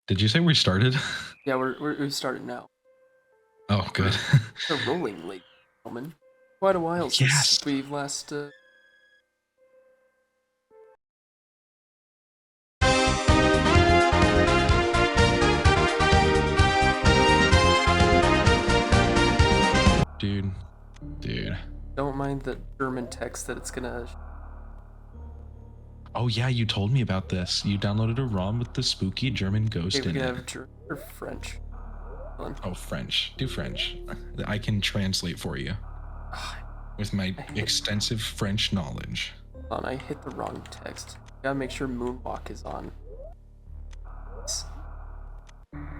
Did you say we started? Yeah, we've started now. Oh, good. We're rolling, ladies and gentlemen. Quite a while since Yes. we've last. Dude. Don't mind the German text that it's gonna. Oh yeah, you told me about this. You downloaded a ROM with the spooky German Okay, ghost we in can it. have German or French. Oh, French. Do French. I can translate for you with my extensive French knowledge. Hold on, I hit the wrong text. Gotta make sure Moonwalk is on.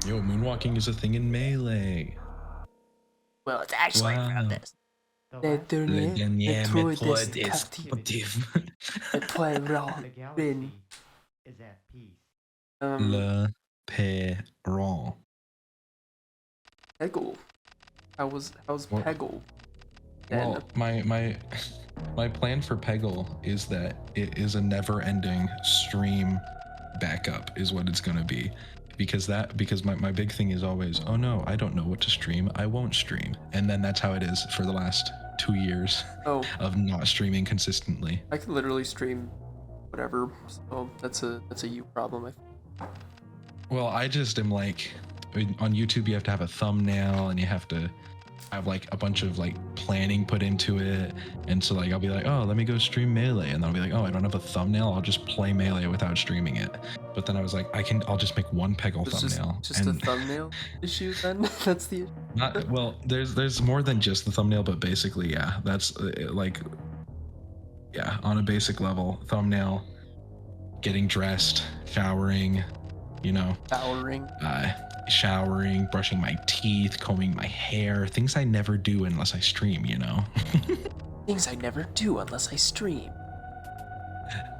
Yo, moonwalking is a thing in Melee. Well, it's actually from this. The Dernier Metroid is captive. Metroid Rin. Is at peace. Le Perron. Peggle. How's What? Peggle? Well, my plan for Peggle is that it is a never-ending stream backup is what it's gonna be. Because my big thing is always, oh no, I don't know what to stream, I won't stream. And then that's how it is for the last 2 years of not streaming consistently. I can literally stream whatever, so that's a you problem, I think. Well, I just am like, on YouTube you have to have a thumbnail and you have to have like a bunch of like planning put into it, and so like I'll be like, oh, let me go stream Melee, and then I'll be like, oh, I don't have a thumbnail, I'll just play Melee without streaming it. But then I was like, I'll just make one Peggle thumbnail. Just a thumbnail issue then. That's the not well. There's more than just the thumbnail, but basically, yeah, that's like, yeah, on a basic level, thumbnail, getting dressed, showering, you know, showering, brushing my teeth, combing my hair, things I never do unless I stream, you know. Things I never do unless I stream.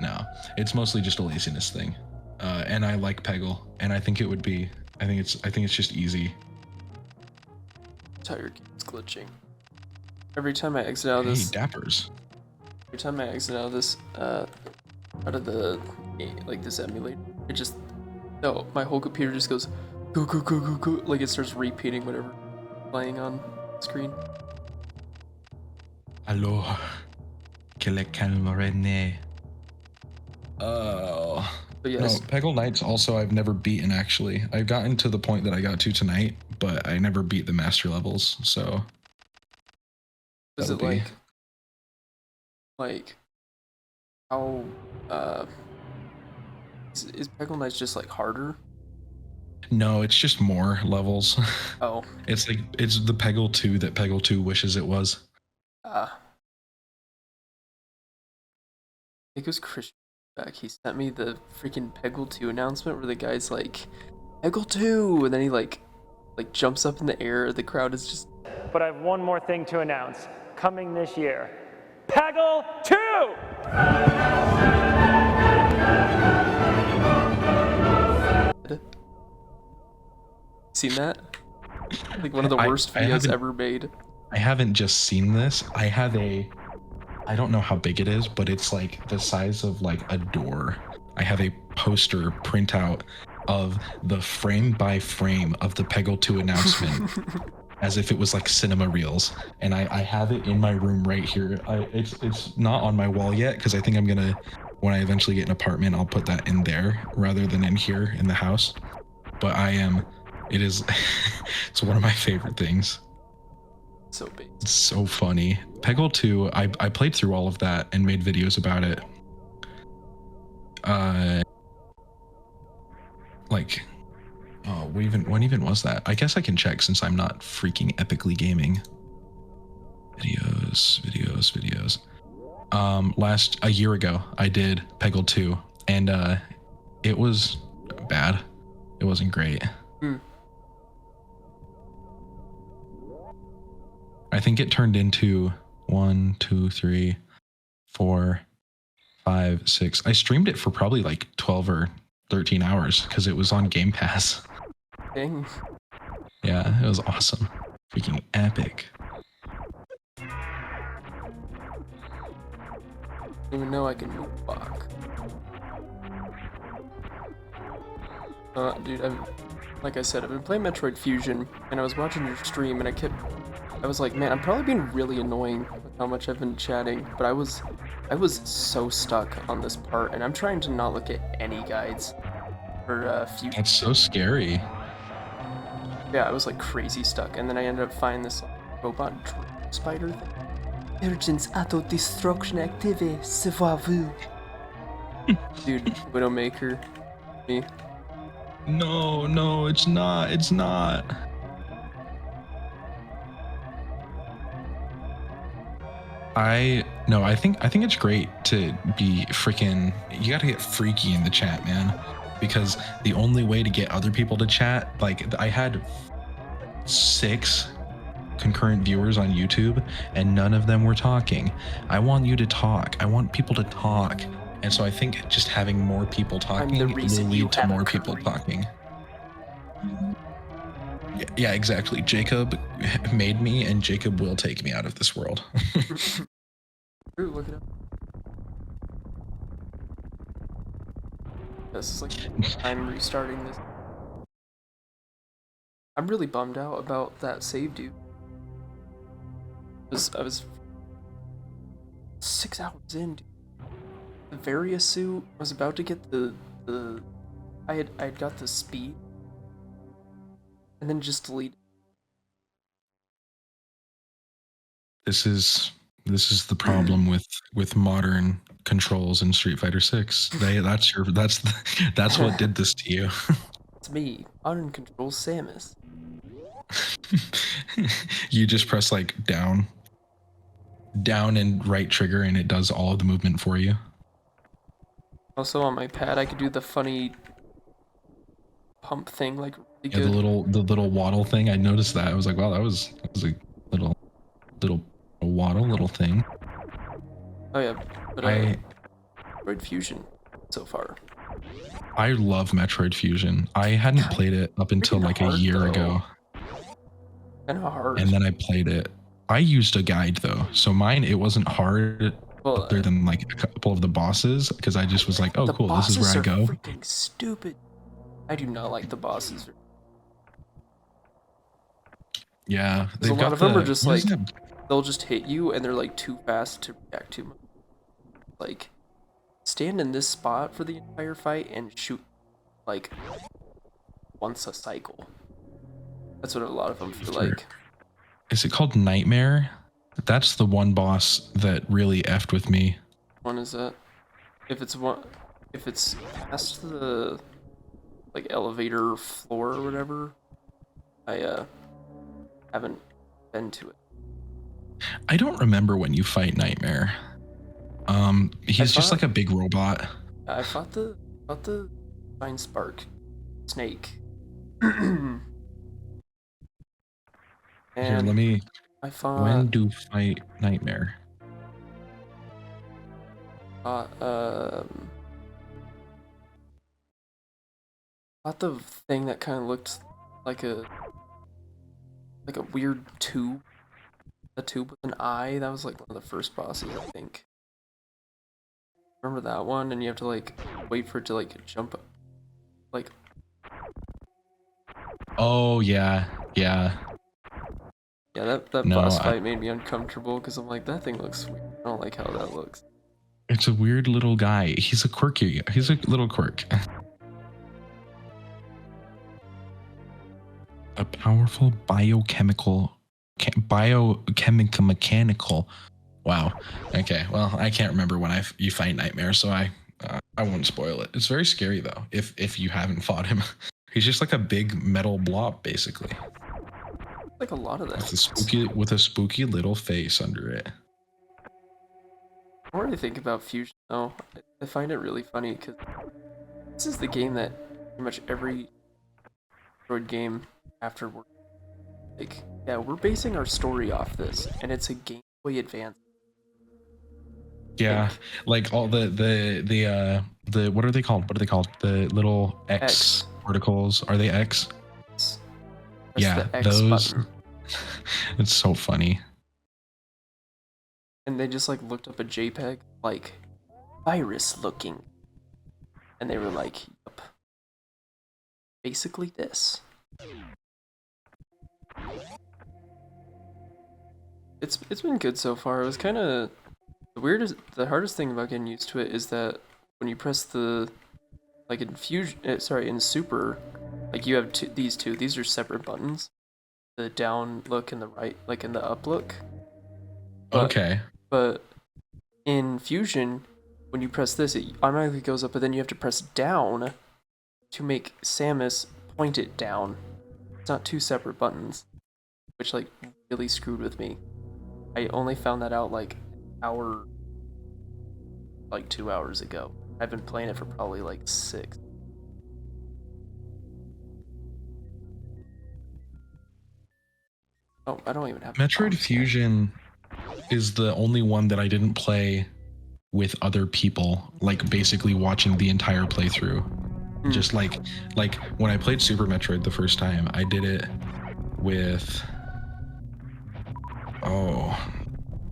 No, it's mostly just a laziness thing. And I like Peggle, and I think it's just easy. That's how your game's glitching. Every time I exit out of this. Hey, dappers. Every time I exit out of this, out of the like this emulator, it just my whole computer just goes go go go go go, like it starts repeating whatever playing on screen. Allo, que le calmarene. Oh. But yes. No, Peggle Knights also I've never beaten actually. I've gotten to the point that I got to tonight, but I never beat the master levels, so. Is it like how is Peggle Knights just like harder? No, it's just more levels. Oh. It's like it's the Peggle 2 that Peggle 2 wishes it was. I think it was Christian back. He sent me the freaking Peggle 2 announcement where the guy's like, Peggle 2, and then he like jumps up in the air. The crowd is just. But I have one more thing to announce. Coming this year, Peggle 2! Seen that? Like one of the worst videos ever made. I haven't just seen this. I don't know how big it is, but it's like the size of like a door. I have a poster printout of the frame by frame of the Peggle 2 announcement as if it was like cinema reels. And I have it in my room right here. It's not on my wall yet because I think I'm gonna, when I eventually get an apartment, I'll put that in there rather than in here in the house. But it's one of my favorite things. So big. It's so funny. Peggle 2, I played through all of that and made videos about it. When even was that? I guess I can check since I'm not freaking epically gaming. Videos. A year ago, I did Peggle 2, and it was bad. It wasn't great. I think it turned into 1, 2, 3, 4, 5, 6. I streamed it for probably like 12 or 13 hours because it was on Game Pass. Dang. Yeah, it was awesome. Freaking epic. I didn't even know I could move back. Dude, like I said, I've been playing Metroid Fusion, and I was watching your stream, and I was like, man, I'm probably being really annoying with how much I've been chatting, but I was so stuck on this part, and I'm trying to not look at any guides for Fusion. That's so scary. Yeah, I was like crazy stuck, and then I ended up finding this like, robot spider thing. Urgent auto destruction active, savoir-vous. Dude, Widowmaker, me. No, no, it's not. It's not. I think it's great to be freaking. You gotta get freaky in the chat, man, because the only way to get other people to chat, like I had 6 concurrent viewers on YouTube, and none of them were talking. I want you to talk. I want people to talk, and so I think just having more people talking the will reason you lead to have a more people career. talking. Yeah, exactly. Jacob made me, and Jacob will take me out of this world. Ooh, look it up. This is like I'm restarting this. I'm really bummed out about that save, dude. I was 6 hours in, dude. The Varia suit. I was about to get the. I had got the speed, and then just delete. This is the problem with modern controls in Street Fighter 6. That's what did this to you. It's me, Modern Control Samus. You just press like down and right trigger, and it does all of the movement for you. Also on my pad, I could do the funny pump thing like really Yeah, good. the little waddle thing. I noticed that. I was like, wow, that was a little waddle little thing. Oh yeah, but Metroid Fusion so far. I love Metroid Fusion. I hadn't played it up until Freaking like a hard, year though. ago, Kinda hard. and then I played it. I used a guide though, so mine it wasn't hard Well, other than like a couple of the bosses, because I just was like, oh the cool, this is where bosses I are go. freaking stupid. I do not like the bosses. Yeah, Because a they've lot got of them are the just what is like, that? they'll just hit you and they're like too fast to react to much. Like, stand in this spot for the entire fight and shoot like once a cycle. That's what a lot of them feel like. Is it called Nightmare? That's the one boss that really effed with me. One is that if it's past the like elevator floor or whatever, I haven't been to it. I don't remember when you fight Nightmare. He's just like a big robot. I fought the Fine Spark snake. And Here, let me. I fought When do fight Nightmare? fought the thing that kind of looked like a weird tube. A tube with an eye. That was like one of the first bosses, I think. Remember that one? And you have to like wait for it to like jump, like. Oh yeah, yeah. Yeah, that No, boss fight made me uncomfortable because I'm like, that thing looks weird. I don't like how that looks. it's a weird little guy. He's a little quirk. A powerful biochemical mechanical. Wow. Okay. Well, I can't remember when you fight Nightmare, so I won't spoil it. It's very scary though. If you haven't fought him, he's just like a big metal blob basically, Like a lot of that. with a spooky little face under it. The more I think about Fusion, though, I find it really funny because this is the game that pretty much every Android game afterward, like, yeah, we're basing our story off this, and it's a Game Boy Advance. Yeah, like all the what are they called? What are they called? The little X particles. Are they X? Press Yeah, the X those. button. It's so funny. And they just like looked up a JPEG, like virus looking, and they were like, "Yup." basically this. It's been good so far. It was kind of the hardest thing about getting used to it is that when you press the like in in Super, like you have these two. These are separate buttons. The down look and the right, like in the up look. But, Okay. But in Fusion, when you press this, it automatically goes up, but then you have to press down to make Samus point it down. It's not two separate buttons, which like really screwed with me. I only found that out like 2 hours ago. I've been playing it for probably like 6. Oh, I don't even have Metroid bombs. Fusion is the only one that I didn't play with other people, like basically watching the entire playthrough. Just like when I played Super Metroid the first time, I did it with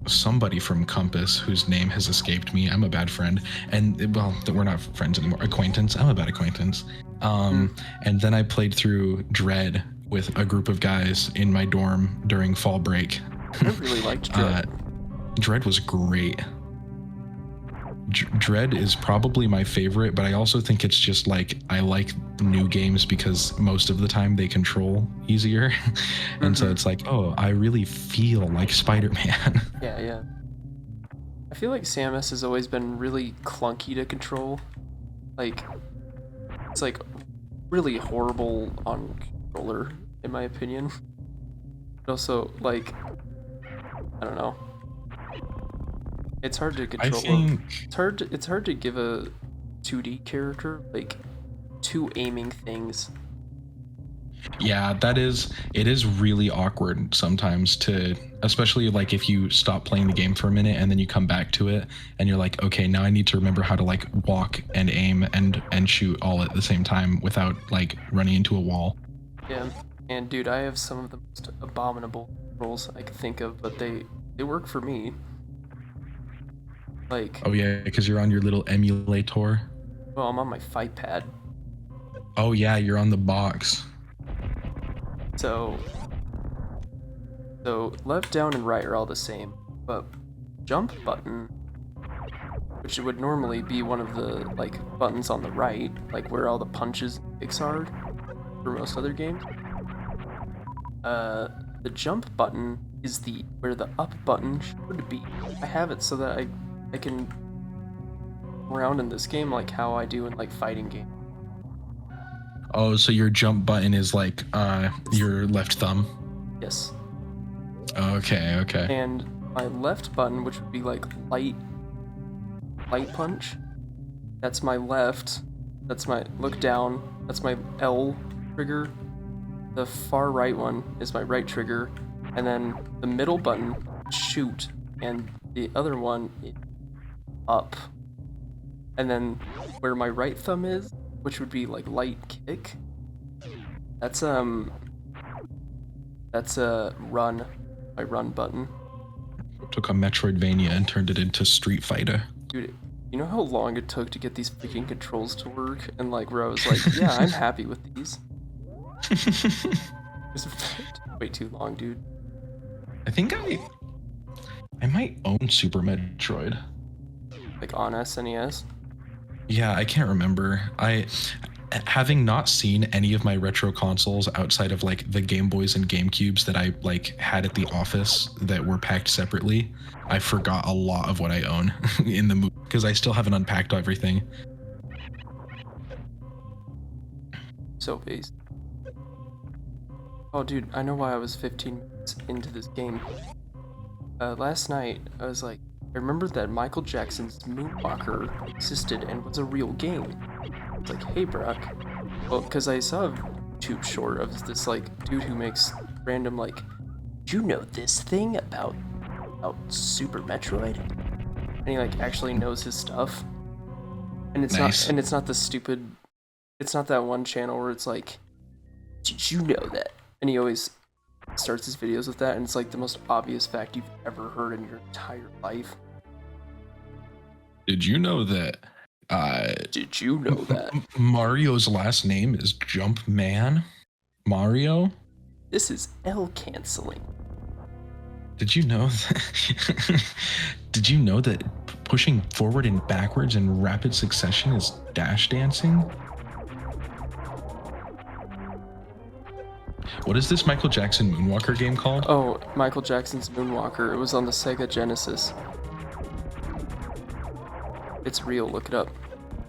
somebody from Compass whose name has escaped me. I'm a bad friend, and well, we're not friends anymore. Acquaintance. I'm a bad acquaintance. And then I played through Dread with a group of guys in my dorm during fall break. I really liked Dread. Dread was great. Dread is probably my favorite, but I also think it's just like I like new games because most of the time they control easier. And so it's like, oh, I really feel like Spider-Man. Yeah. I feel like Samus has always been really clunky to control. Like, it's like really horrible on controller, in my opinion. But also, like, I don't know. It's hard to control. It's hard to give a 2D character like 2 aiming things. Yeah, it is really awkward sometimes to, especially like if you stop playing the game for a minute and then you come back to it and you're like, okay, now I need to remember how to like walk and aim and shoot all at the same time without like running into a wall. Yeah, and dude, I have some of the most abominable roles I could think of, but they work for me. Like, Oh yeah, because you're on your little emulator. well, I'm on my fight pad. Oh yeah, you're on the box. So left, down, and right are all the same, but jump button, which would normally be one of the like buttons on the right, like where all the punches and kicks are for most other games. The jump button is where the up button should be. I have it so that I can around in this game like how I do in like fighting games. Oh, so your jump button is like your left thumb. Yes. Okay. And my left button, which would be like light punch, that's my left. That's my look down. That's my L trigger. The far right one is my right trigger, and then the middle button, shoot, and the other one is up. And then where my right thumb is, which would be like light kick, that's run, my run button. Took a Metroidvania and turned it into Street Fighter. Dude, you know how long it took to get these freaking controls to work? And like where I was like, yeah, I'm happy with these. It's way too long, dude. I think I might own Super Metroid. Like on SNES? Yeah, I can't remember. Having not seen any of my retro consoles outside of like the Game Boys and GameCubes that I like had at the office that were packed separately, I forgot a lot of what I own in the movie because I still haven't unpacked everything. So based. Oh, dude, I know why I was 15 minutes into this game. Last night, I was like, I remembered that Michael Jackson's Moonwalker existed and was a real game. I was like, hey, Brock. Well, because I saw a YouTube short of this, like, dude who makes random, like, do you know this thing about Super Metroid? And he, like, actually knows his stuff. And it's Nice. not the stupid, it's not that one channel where it's like, did you know that? And he always starts his videos with that, and it's like the most obvious fact you've ever heard in your entire life. Did you know that Did you know that? Mario's last name is Jumpman. Mario? This is L canceling. Did you know that? Did you know that pushing forward and backwards in rapid succession is dash dancing? What is this Michael Jackson Moonwalker game called? Oh, Michael Jackson's Moonwalker. It was on the Sega Genesis. It's real. Look it up.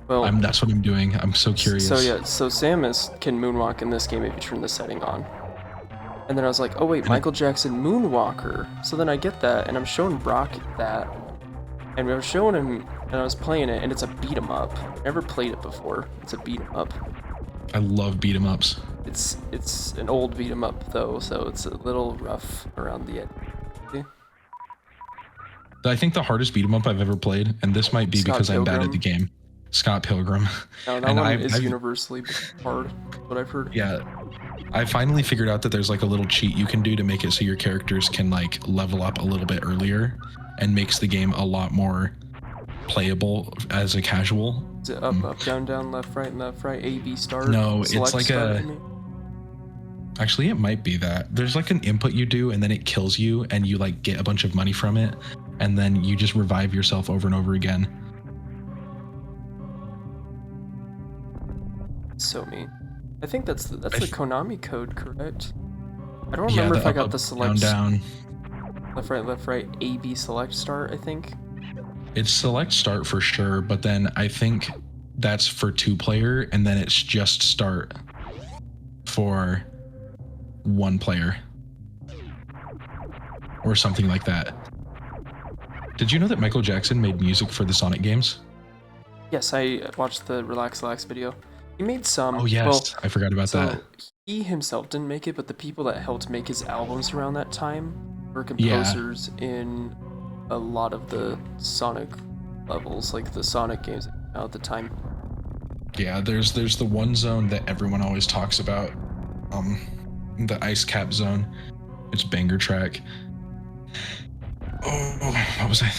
Well, That's what I'm doing. I'm so curious. so yeah, so Samus can moonwalk in this game if you turn the setting on. And then I was like, oh wait, Michael Jackson Moonwalker. So then I get that, and I'm showing Brock that, and we were showing him, and I was playing it, and it's a beat 'em up. Never played it before. It's a beat 'em up. I love beat 'em ups. It's an old beat 'em up though, so it's a little rough around the edge. Okay? I think the hardest beat 'em up I've ever played, and this might be Scott because I'm bad Pilgrim. at the game. Scott Pilgrim. No, that And one I've- is I've- universally hard. What I've heard. Yeah, I finally figured out that there's like a little cheat you can do to make it so your characters can like level up a little bit earlier, and makes the game a lot more playable as a casual. Is it up, up, down, down, left, right, A, B, start? No, it's select, like start, a- you mean? Actually, it might be that. There's like an input you do, and then it kills you, and you like get a bunch of money from it, and then you just revive yourself over and over again. So mean. I think that's the I th- Konami code, correct? I don't Yeah, remember if I up, got up, the select down. left, right, A, B, select, start. I think. It's select start for sure, but then I think that's for 2-player, and then it's just start for 1-player. Or something like that. Did you know that Michael Jackson made music for the Sonic games? Yes, I watched the Relax video. He made some. Oh yes, Well, I forgot about so that. he himself didn't make it, but the people that helped make his albums around that time were Yeah. composers in a lot of the Sonic levels, like the Sonic games that came out at the time. Yeah, there's the one zone that everyone always talks about, the ice cap zone. It's banger track. Oh, what was I?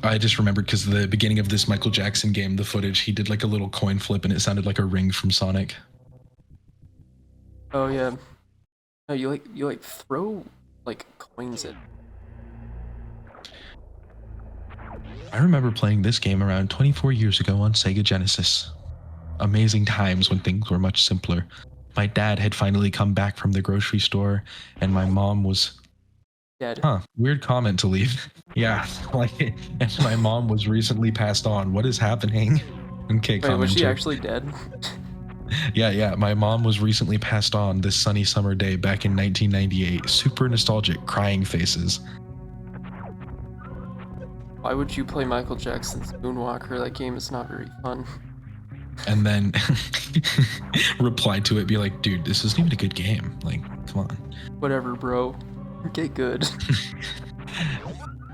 I just remembered because the beginning of this Michael Jackson game, the footage, he did like a little coin flip, and it sounded like a ring from Sonic. Oh yeah. No, you like throw like coins at. I remember playing this game around 24 years ago on Sega Genesis. Amazing times when things were much simpler. My dad had finally come back from the grocery store, and my mom was. Dead. Weird comment to leave. Yeah, like, and my mom was recently passed on. What is happening? Okay, Wait, was she commenter. actually dead? Yeah. My mom was recently passed on this sunny summer day back in 1998. Super nostalgic, crying faces. Why would you play Michael Jackson's Moonwalker? That game is not very fun. And then reply to it, be like, dude, this isn't even a good game. Like, come on. Whatever, bro. Get good.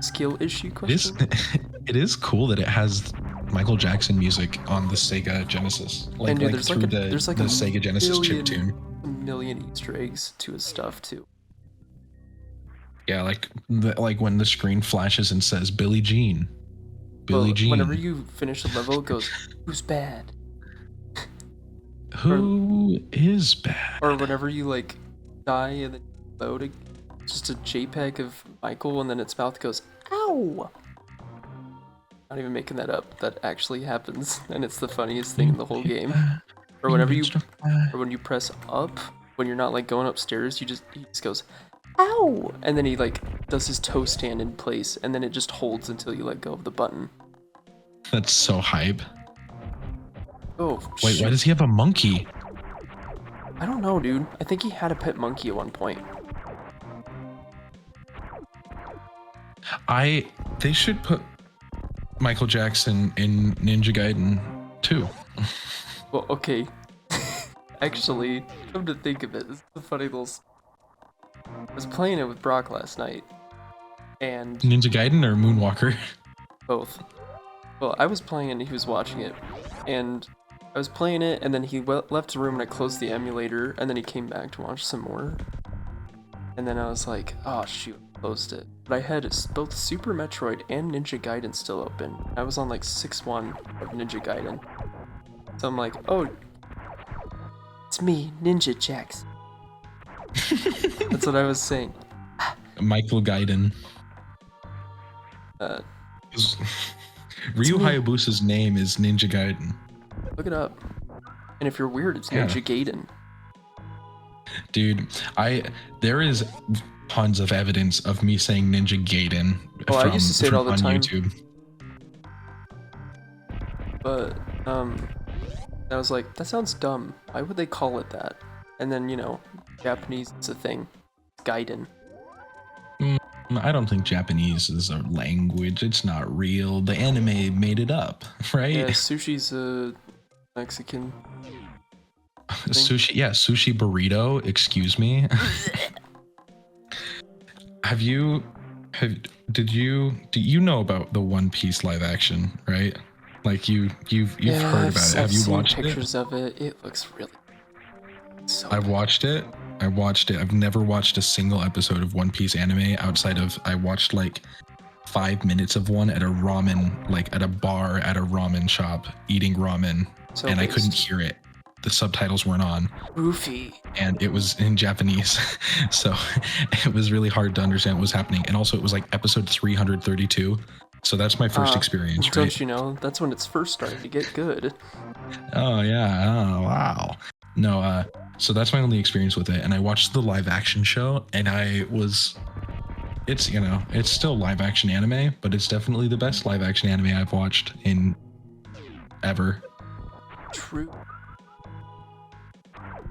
Skill issue It is, question? it is cool that it has Michael Jackson music on the Sega Genesis. Like, And dude, like there's through like the, there's like the a Sega Genesis million, chiptune. a million Easter eggs to his stuff too. Yeah, like when the screen flashes and says Billie Jean. Billie Well, Jean. whenever you finish a level, it goes, "Who's bad?" Who is bad? Or whenever you like die and then load it, it's just a JPEG of Michael, and then its mouth goes, "Ow!" Not even making that up. That actually happens, and it's the funniest thing in the whole game. Or whenever you, or when you press up, when you're not like going upstairs, he just goes, "Ow!" And then he like does his toe stand in place, and then it just holds until you let go of the button. That's so hype. Oh, Wait, shit. why does he have a monkey? I don't know, dude. I think he had a pet monkey at one point. They should put Michael Jackson in Ninja Gaiden 2. Well, okay. Actually, come to think of it, this is a funny little. I was playing it with Brock last night, and Ninja Gaiden or Moonwalker? both. Well, I was playing and he was watching it, and I was playing it, and then he left the room, and I closed the emulator, and then he came back to watch some more. And then I was like, oh shoot, closed it. But I had both Super Metroid and Ninja Gaiden still open. I was on like 6-1 of Ninja Gaiden. So I'm like, oh, it's me, Ninja Jax. That's what I was saying. Michael Gaiden. Uh, Ryu me. Hayabusa's name is Ninja Gaiden. Look it up. And if you're weird, it's Yeah. Ninja Gaiden. Dude, there is tons of evidence of me saying Ninja Gaiden Oh, I used to say it all the on time. YouTube. But I was like, that sounds dumb. Why would they call it that? And then, you know, Japanese is a thing. It's Gaiden. I don't think Japanese is a language. It's not real. The anime made it up, right? Yeah, sushi's a Mexican. Sushi, yeah, sushi burrito. Excuse me. Do you know about the One Piece live action, right? Like you've heard about it. Have you seen watched pictures of it. It looks really so I've good. watched it. I've never watched a single episode of One Piece anime outside of I watched like 5 minutes of one at a ramen, like at a bar at a ramen shop eating ramen, So and I based. couldn't hear it. The subtitles weren't on, Goofy. and it was in Japanese, so it was really hard to understand what was happening. And also, it was like episode 332, so that's my first experience, Don't right? you know? That's when it's first starting to get good. Oh yeah, oh wow. No, so that's my only experience with it, and I watched the live action show, and it's, you know, it's still live action anime, but it's definitely the best live action anime I've watched in ever. True.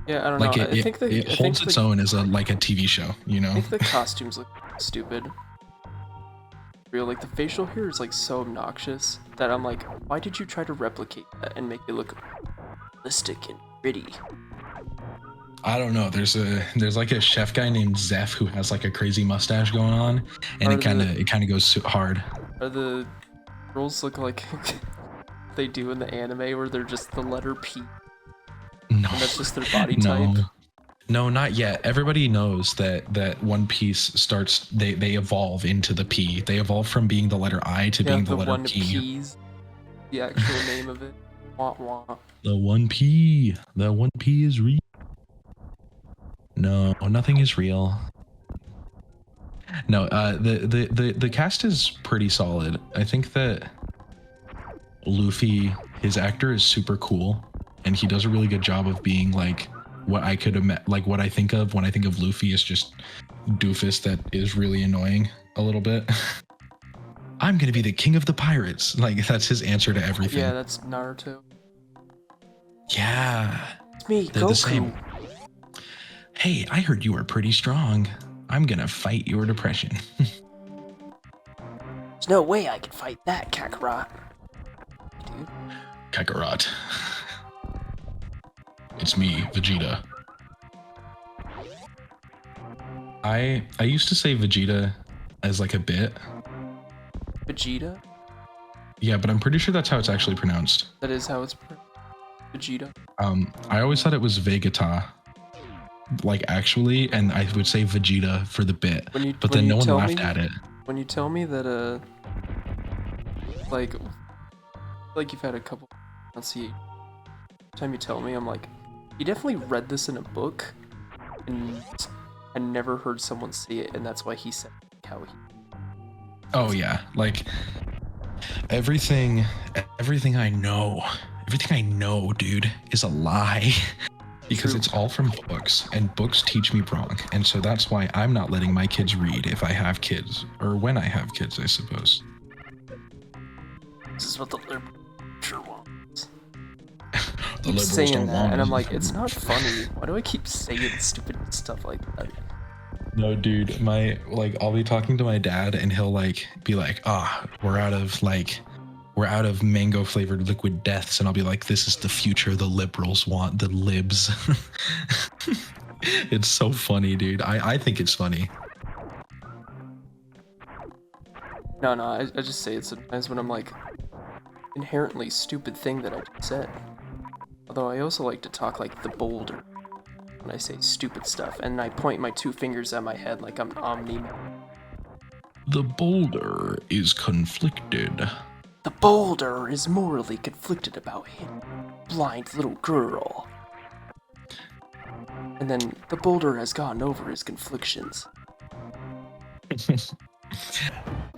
Yeah, I don't Like know. it, I think the it holds its own as a TV show, you know. I think the costumes look stupid. Real, like the facial hair is like so obnoxious that I'm like, why did you try to replicate that and make it look realistic and pretty? I don't know. There's like a chef guy named Zeph who has like a crazy mustache going on, and Are it kind of goes hard. Are the girls look like they do in the anime where they're just the letter P No, and that's just their body type? No, not yet. Everybody knows that One Piece starts. They evolve into the P. They evolve from being the letter I to Yeah, being the the letter one P. P's the actual name of it. Wah wah. The One P. The One P is real. No, nothing is real. No, the cast is pretty solid. I think that Luffy, his actor is super cool, and he does a really good job of being like what I could like what I think of when I think of Luffy is just doofus that is really annoying a little bit. I'm gonna be the king of the pirates. Like that's his answer to everything. Yeah, that's Naruto. Yeah, It's me, they're Goku. the same. Hey, I heard you were pretty strong. I'm gonna fight your depression. There's no way I can fight that, Kakarot. Dude. Kakarot. It's me, Vegeta. I used to say Vegeta as like a bit. Vegeta? Yeah, but I'm pretty sure that's how it's actually pronounced. That is how it's Vegeta. I always thought it was Vegeta, like actually, and I would say Vegeta for the bit. But then no one laughed at it. When you tell me that like you've had a couple pronunciations, every time you tell me, I'm like, you definitely read this in a book, and I never heard someone say it, and that's why he said how he. Oh yeah, like everything I know, dude, is a lie. Because True. it's all from books, and books teach me wrong. And so that's why I'm not letting my kids read if I have kids, or when I have kids, I suppose. This is what the liberal sure wants. The Keep liberals saying don't that, want and it. I'm like, it's not funny. Why do I keep saying stupid stuff like that? No, dude, I'll be talking to my dad, and he'll like be like, we're out of mango flavored liquid deaths, and I'll be like, this is the future the liberals want, the libs. It's so funny, dude. I think it's funny. No, I just say it sometimes when I'm like, inherently stupid thing that I just said. Although I also like to talk like the boulder when I say stupid stuff, and I point my two fingers at my head like I'm Omni-Man. The boulder is conflicted. The boulder is morally conflicted about him, blind little girl. And then the boulder has gotten over his conflictions.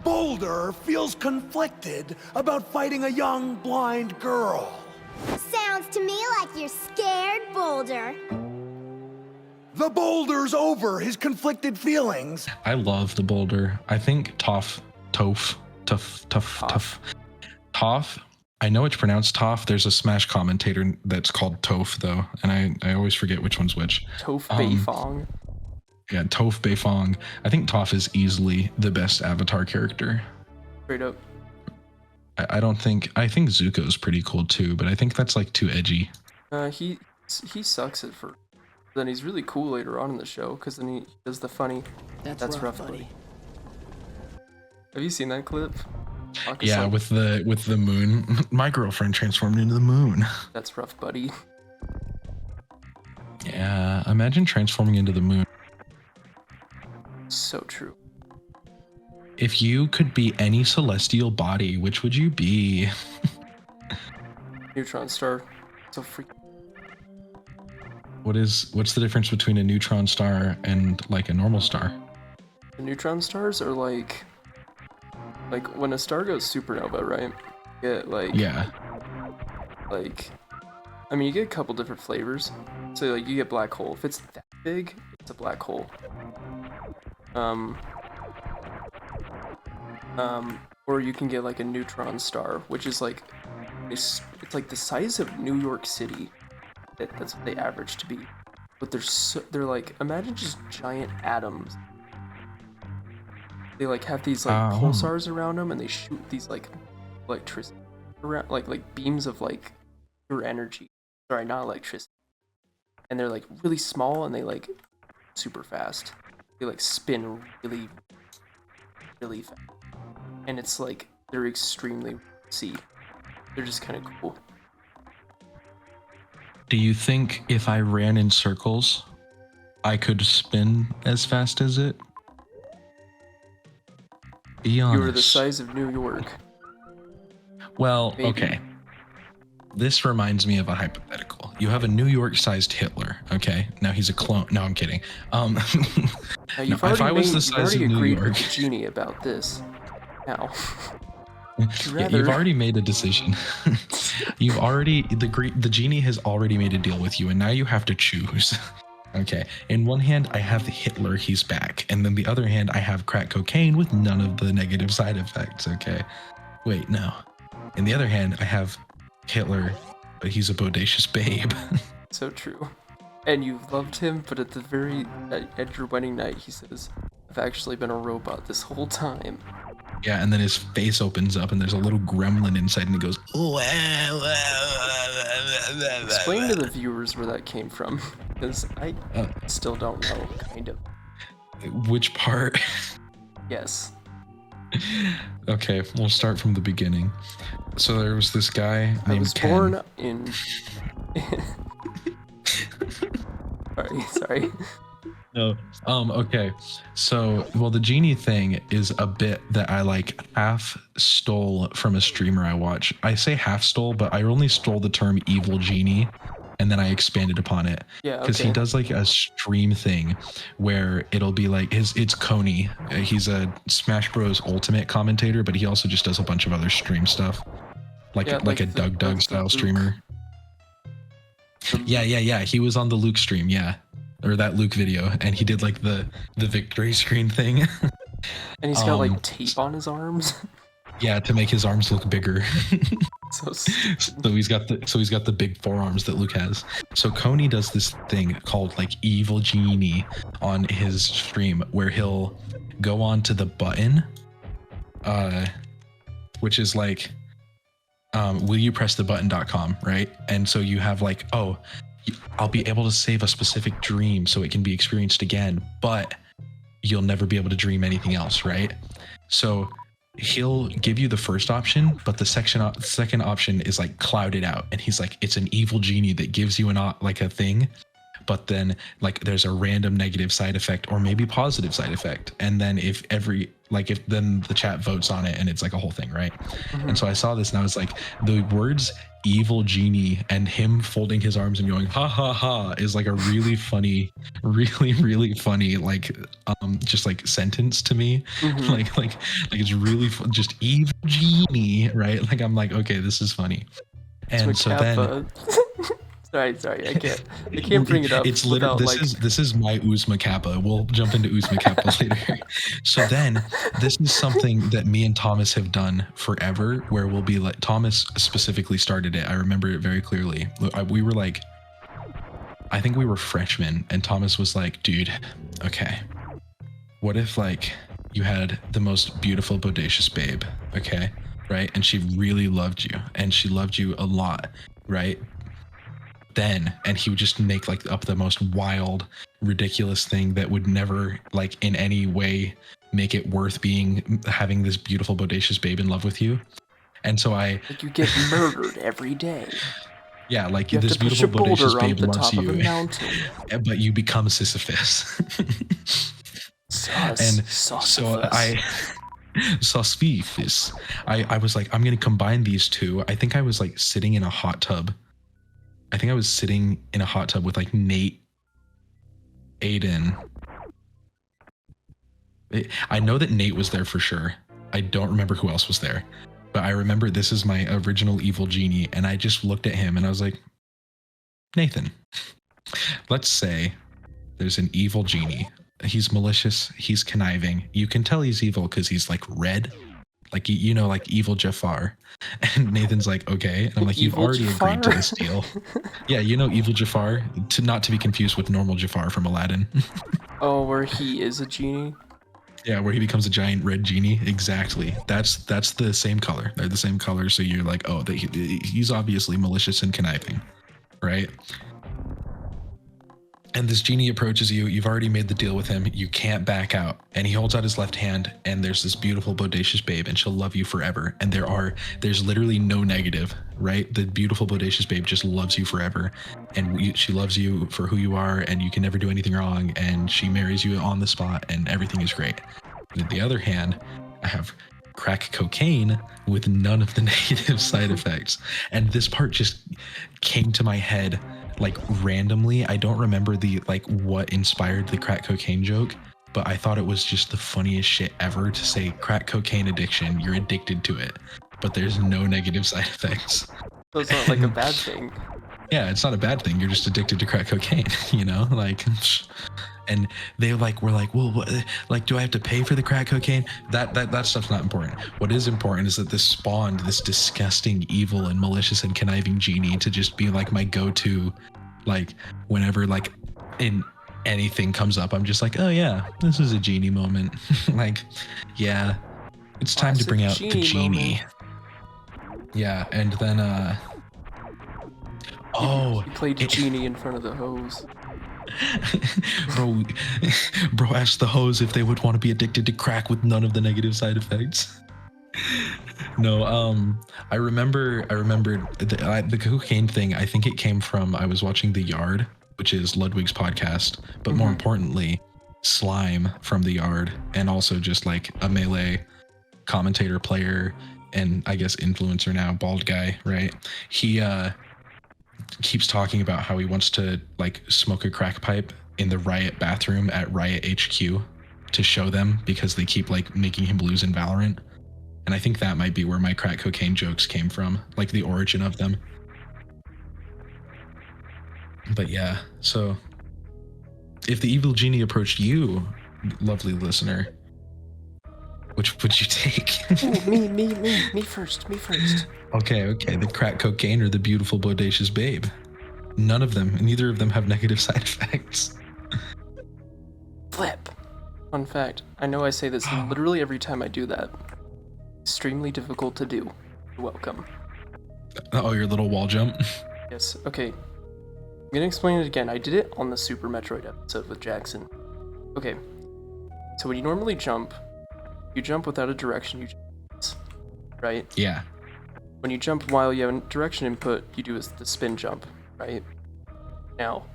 Boulder feels conflicted about fighting a young blind girl. Sounds to me like you're scared, Boulder. The boulder's over his conflicted feelings. I love the boulder. I think Toph. I know it's pronounced Toph. There's a Smash commentator that's called Toph though, and I always forget which one's which. Toph Beifong. Yeah, Toph Beifong. I think Toph is easily the best Avatar character. Straight up. I think Zuko's pretty cool too, but I think that's like too edgy. He sucks at first. Then he's really cool later on in the show, because then he does the funny. That's rough, buddy. Have you seen that clip? Yeah, with the moon. My girlfriend transformed into the moon. That's rough, buddy. Yeah, imagine transforming into the moon. So true. If you could be any celestial body, which would you be? Neutron star. So freaking. What's the difference between a neutron star and like a normal star? The neutron stars are like when a star goes supernova, right? You get I mean, you get a couple different flavors. So like you get black hole. If it's that big, it's a black hole. Or you can get like a neutron star, which is like it's like the size of New York City. That's what they average to be. But they're like, imagine just giant atoms. They like have these like pulsars around them, and they shoot these like electricity around, like beams of like pure energy. Sorry, not electricity. And they're like really small, and they like super fast. They like spin really, really fast. And it's like they're extremely see. They're just kind of cool. Do you think if I ran in circles, I could spin as fast as it? Be honest. You were the size of New York. Well, Maybe. Okay. This reminds me of a hypothetical. You have a New York-sized Hitler, okay? Now he's a clone. No, I'm kidding. Now, if I was the size of New York, with Genie about this. Now. You've already made a decision. The genie has already made a deal with you, and now you have to choose. Okay. In one hand, I have Hitler, he's back, and then the other hand, I have crack cocaine with none of the negative side effects. Okay. Wait, no. In the other hand, I have Hitler, but he's a bodacious babe. So true. And you loved him, but at your wedding night, he says, "I've actually been a robot this whole time." Yeah, and then his face opens up and there's a little gremlin inside and it goes, Explain to the viewers where that came from, because I still don't know, kind of. Which part? Yes. Okay, we'll start from the beginning. So there was this guy named Ken. I was born in... Sorry. No. Okay. So, well, the genie thing is a bit that I like half stole from a streamer I watch. I say half stole, but I only stole the term evil genie and then I expanded upon it. Yeah. Because he does like a stream thing where it'll be like it's Coney. He's a Smash Bros. Ultimate commentator, but he also just does a bunch of other stream stuff. Like a Doug style streamer. Yeah. He was on the Luke stream, yeah. Or that Luke video, and he did like the victory screen thing. And he's got like tape on his arms. Yeah, to make his arms look bigger. So stupid. So he's got the big forearms that Luke has. So Coney does this thing called like Evil Genie on his stream where he'll go on to the button, which is like, will you press the button.com, right? And so you have like, I'll be able to save a specific dream so it can be experienced again, but you'll never be able to dream anything else, right? So he'll give you the first option, but the second option is like clouded out, and he's like, it's an evil genie that gives you a thing, but then like there's a random negative side effect or maybe positive side effect, and then if then the chat votes on it and it's like a whole thing, right? And so I saw this and I was like, the words evil genie and him folding his arms and going ha ha ha is like a really funny, really funny like just like sentence to me. Like it's really just evil genie, right? Like I'm like, okay, this is funny. And so then sorry, I can't bring it up. It's literally without, this is my Uzma Kappa. We'll jump into Uzma Kappa later. So then this is something that me and Thomas have done forever, where we'll be like, Thomas specifically started it. I remember it very clearly. We were like, I think we were freshmen, and Thomas was like, dude, okay, what if like you had the most beautiful bodacious babe, okay, right? And she really loved you, and she loved you a lot, right? Then, and he would just make like up the most wild, ridiculous thing that would never like in any way make it worth having this beautiful bodacious babe in love with you. And so like you get murdered every day. Yeah, like you this have to push beautiful a boulder bodacious on babe the loves top you, of a mountain. but you become Sisyphus. And so I Sisyphus. I was like, I'm gonna combine these two. I think I was like sitting in a hot tub. I think I was sitting in a hot tub with like Nate, Aiden. I know that Nate was there for sure. I don't remember who else was there, but I remember this is my original evil genie, and I just looked at him and I was like, Nathan, let's say there's an evil genie. He's malicious, he's conniving. You can tell he's evil because he's like red, like you know, like evil Jafar. And Nathan's like, okay. And I'm like, you've already agreed to this deal. Yeah, you know evil Jafar, not to be confused with normal Jafar from Aladdin. Oh, where he is a genie? Yeah, where he becomes a giant red genie. Exactly. That's the same color. They're the same color. So you're like, oh, he's obviously malicious and conniving, right? And this genie approaches you. You've already made the deal with him. You can't back out. And he holds out his left hand, and there's this beautiful bodacious babe, and she'll love you forever. And there's literally no negative, right? The beautiful bodacious babe just loves you forever, and she loves you for who you are, and you can never do anything wrong. And she marries you on the spot, and everything is great. And on the other hand, I have crack cocaine with none of the negative side effects. And this part just came to my head like randomly. I don't remember what inspired the crack cocaine joke, but I thought it was just the funniest shit ever to say crack cocaine addiction, you're addicted to it, but there's no negative side effects. So it's not like a bad thing. Yeah, it's not a bad thing. You're just addicted to crack cocaine, you know, like, and they were like, well, what, like, do I have to pay for the crack cocaine? That stuff's not important. What is important is that this spawned this disgusting, evil, and malicious and conniving genie to just be like my go-to, like whenever like in anything comes up, I'm just like, oh yeah, this is a genie moment. Like, yeah, it's time to bring out the genie. Yeah, and then oh, you played genie in front of the hose. bro asked the hose if they would want to be addicted to crack with none of the negative side effects. No, I remembered the cocaine thing. I think it came from, I was watching The Yard, which is Ludwig's podcast, but more importantly, Slime from The Yard, and also just like a Melee commentator, player, and I guess influencer now, bald guy, right? He keeps talking about how he wants to like smoke a crack pipe in the Riot bathroom at Riot HQ to show them, because they keep like making him lose in Valorant. And I think that might be where my crack cocaine jokes came from, like the origin of them. But yeah, so if the evil genie approached you, lovely listener, which would you take? Ooh, me first. Okay, the crack cocaine or the beautiful bodacious babe? None of them, neither of them have negative side effects. Flip. Fun fact, I know I say this literally every time I do that. Extremely difficult to do. You're welcome. Oh, your little wall jump? Yes, okay. I'm gonna explain it again. I did it on the Super Metroid episode with Jackson. Okay, so when you normally jump, you jump without a direction, you jump, right? Yeah. When you jump while you have a direction input, you do the spin jump, right? Now,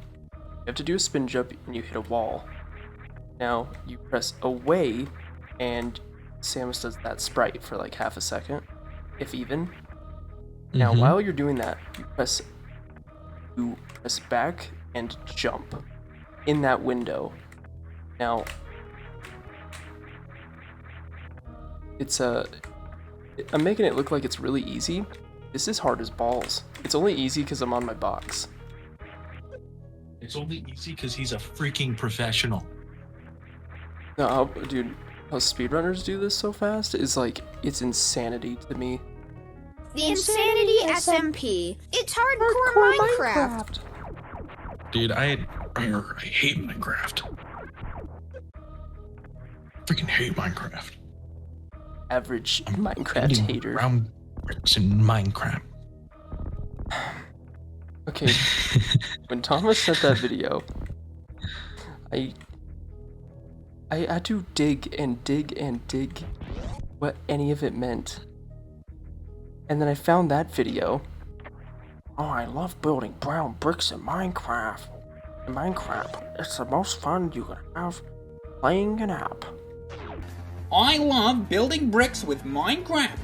You have to do a spin jump and you hit a wall. Now you press away, and Samus does that sprite for like half a second, if even. Now while you're doing that, you press back and jump in that window. Now it's I'm making it look like it's really easy. This is hard as balls. It's only easy because I'm on my box. It's only easy because he's a freaking professional. No, dude, how speedrunners do this so fast is like, it's insanity to me. The Insanity SMP. It's hardcore Minecraft. Dude, I hate Minecraft. Freaking hate Minecraft. Average Minecraft Finding hater. Brown bricks in Minecraft. Okay, when Thomas sent that video, I had to dig and dig and dig what any of it meant. And then I found that video. Oh, I love building brown bricks in Minecraft. In Minecraft, it's the most fun you can have playing an app. I love building bricks with Minecraft.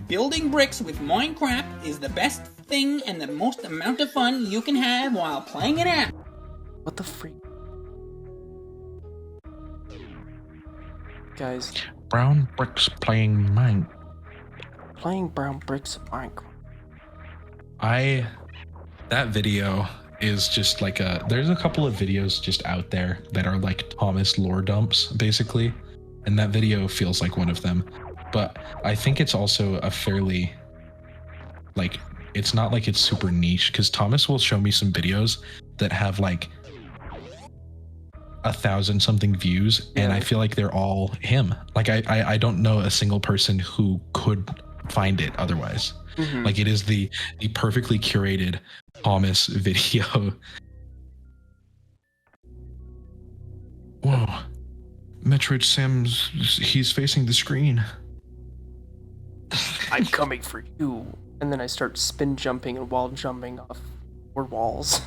Building bricks with Minecraft is the best thing and the most amount of fun you can have while playing an app. What the freak? Guys, Brown bricks playing Minecraft. playing brown bricks in Minecraft. That video is just like there's a couple of videos just out there that are like Thomas lore dumps, basically. And that video feels like one of them. But I think it's also a fairly, like, it's not like it's super niche, because Thomas will show me some videos that have like 1,000 something views, and I feel like they're all him. Like I don't know a single person who could find it otherwise. Like, it is the perfectly curated Thomas video. Whoa. Metroid Sam's, he's facing the screen. I'm coming for you. And then I start spin jumping and wall jumping off 4 walls.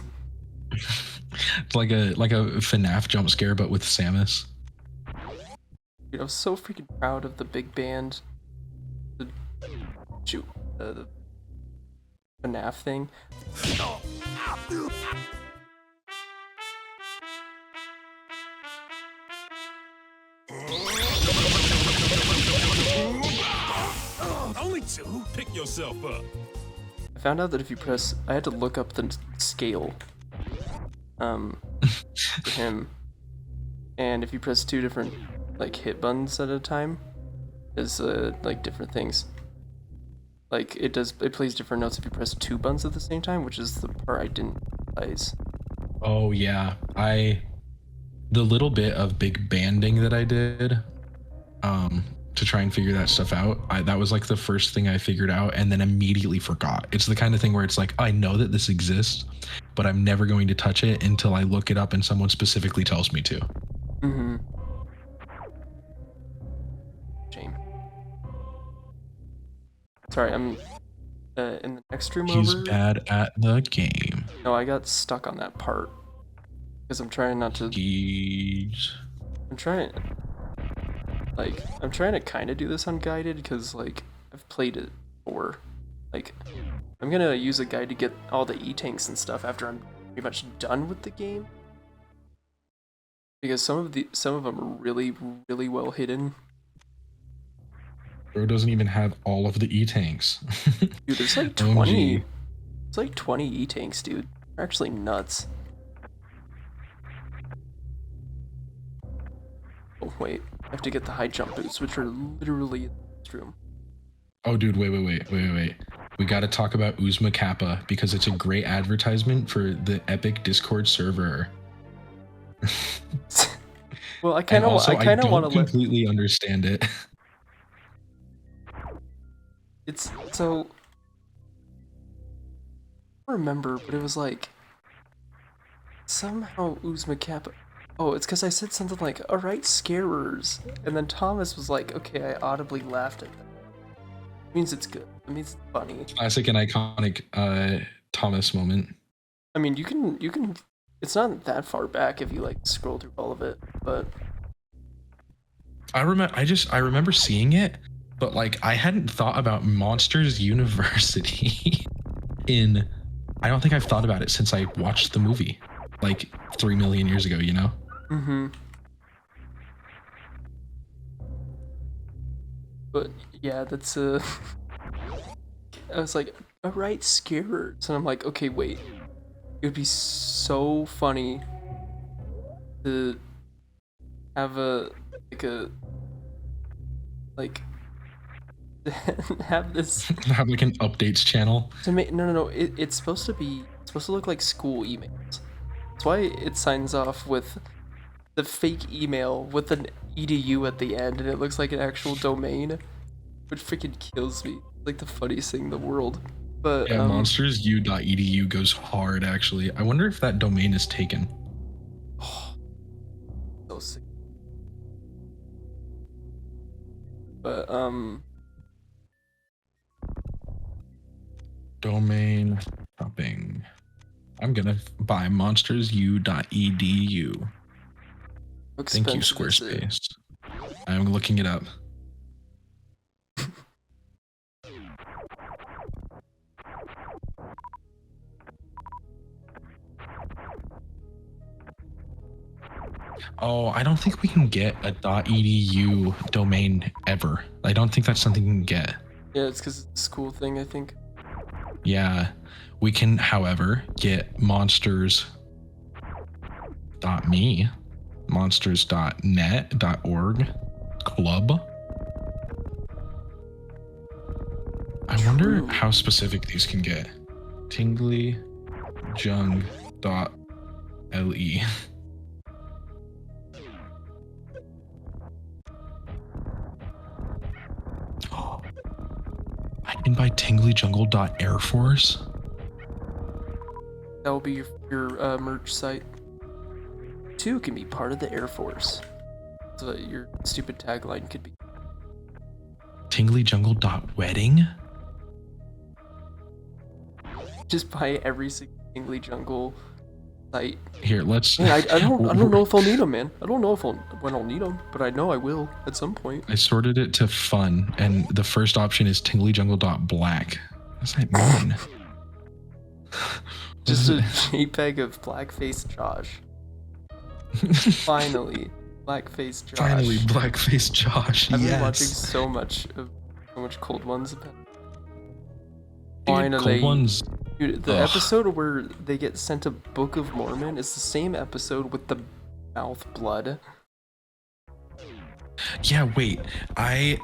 It's like a FNAF jump scare, but with Samus. Dude, I was so freaking proud of the big band. The FNAF thing. Only 2? Pick yourself up. I found out that if you press, I had to look up the scale, for him, and if you press 2 different, like, hit buttons at a time, is like different things. Like, it plays different notes if you press 2 buttons at the same time, which is the part I didn't realize. Oh yeah, the little bit of big banding that I did, to try and figure that stuff out, that was like the first thing I figured out, and then immediately forgot. It's the kind of thing where it's like, I know that this exists, but I'm never going to touch it until I look it up and someone specifically tells me to. Shame. Sorry, I'm in the next room He's over. bad at the game. No, I got stuck on that part because I'm trying not to. He's... I'm trying to kind of do this unguided because, like, I've played it before. Like, I'm gonna use a guide to get all the E-tanks and stuff after I'm pretty much done with the game. Because some of them are really, really well hidden. Bro doesn't even have all of the E-tanks. Dude, there's like 20. OMG. It's like 20 E-tanks, dude. They're actually nuts. Oh, wait. I have to get the high jump boots, which are literally in this room. Oh, dude, wait. We got to talk about Uzma Kappa because it's a great advertisement for the Epic Discord server. Well, I kind of want to let. Completely understand it. It's so. I don't remember, but it was like somehow Uzma Kappa. Oh, it's because I said something like, "Alright, scarers," and then Thomas was like, "Okay," I audibly laughed at that. It means it's good. It means it's funny. Classic and iconic Thomas moment. I mean, you can It's not that far back if you like scroll through all of it, but I remember seeing it, but like I hadn't thought about Monsters University in I don't think I've thought about it since I watched the movie like 3 million years ago, you know? But yeah, that's I was like, alright, scarers. And I'm like, okay, wait. It would be so funny to have have this Have like an updates channel. to make no, it's supposed to look like school emails. That's why it signs off with the fake email with an edu at the end, and it looks like an actual domain, which freaking kills me. It's like the funniest thing in the world. But Yeah, monstersu.edu goes hard actually. I wonder if that domain is taken. so sick. But Domain shopping. I'm gonna buy monstersu.edu. Thank you, expensive is it? Squarespace. I'm looking it up. Oh, I don't think we can get a .edu domain ever. I don't think that's something you can get. Yeah, it's because it's a school thing, I think. Yeah, we can, however, get monsters.me, monsters.net.org, club. I wonder how specific these can get. tinglyjung.le. I can buy tinglyjungle.airforce. That will be your merch site. Two can be part of the Air Force. So that your stupid tagline could be. tinglyjungle.wedding. Just buy every single Tingly Jungle site. Here, let's. Man, I don't know if I'll need them, man. I don't know when I'll need them, but I know I will at some point. I sorted it to fun, and the first option is tinglyjungle.black. What does that mean? Just a JPEG of blackface Josh. Finally, blackface Josh. Finally, blackface Josh. I've yes. been watching so much Cold Ones. Dude, Finally, Cold Ones. dude, the episode where they get sent a Book of Mormon is the same episode with the mouth blood. Yeah, wait. I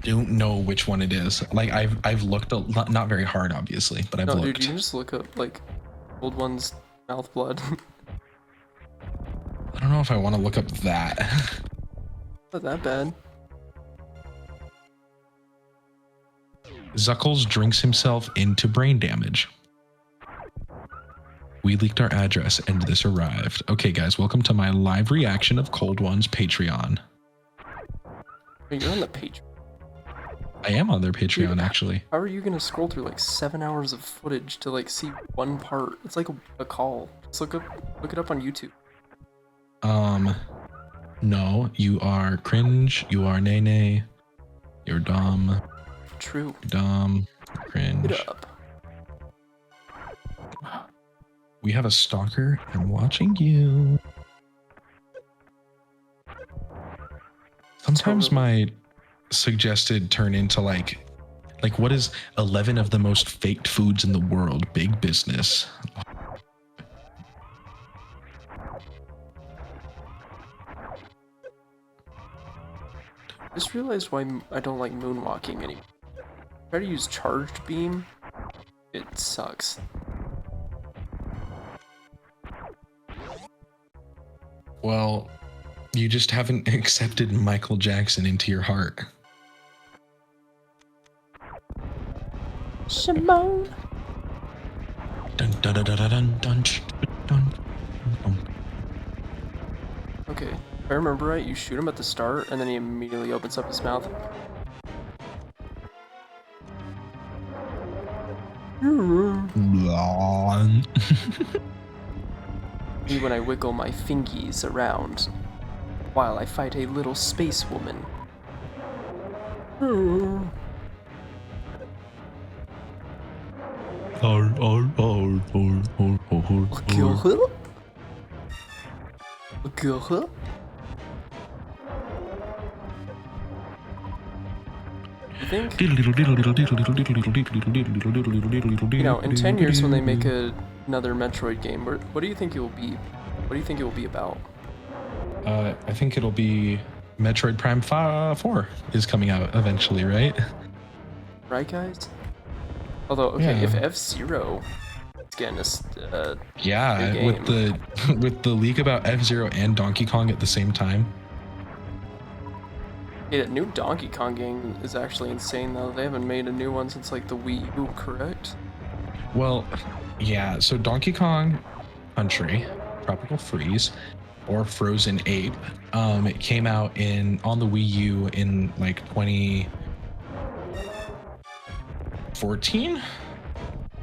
don't know which one it is. Like I've looked not very hard, obviously, but I've No, looked. dude, you can just look up like Cold Ones mouth blood. I don't know if I want to look up that. Not that bad. Zuckles drinks himself into brain damage. We leaked our address and this arrived. Okay, guys, welcome to my live reaction of Cold One's Patreon. Wait, you're on the Patreon. I am on their Patreon, Dude, actually. How are you gonna scroll through like 7 hours of footage to like see one part? It's like a call. Just look it up on YouTube. No, you are cringe, you are nay, you're dumb, True. dumb, cringe. Get up. We have a stalker. I'm watching you. Sometimes my suggested turn into like what is 11 of the most faked foods in the world? Big business. I just realized why I don't like moonwalking anymore. Try to use charged beam. It sucks. Well, you just haven't accepted Michael Jackson into your heart. Shimon. Dun, dun, dun, dun, dun, dun, dun, dun. Okay, if I remember right, you shoot him at the start, and then he immediately opens up his mouth. Blah. Me when I wiggle my fingies around while I fight a little space woman. Kill her? Kill her? You think? You know, in 10 years when they make another Metroid game, what do you think it will be? What do you think it will be about? I think it'll be Metroid Prime 4 is coming out eventually, right? Right, guys? Although, okay, Yeah. if F-Zero is getting a Yeah, new with game. the leak about F-Zero and Donkey Kong at the same time. Yeah, that new Donkey Kong game is actually insane, though. They haven't made a new one since, like, the Wii U, correct? Well, yeah, so Donkey Kong Country, Tropical Freeze, or Frozen Ape, it came out on the Wii U in like 2014,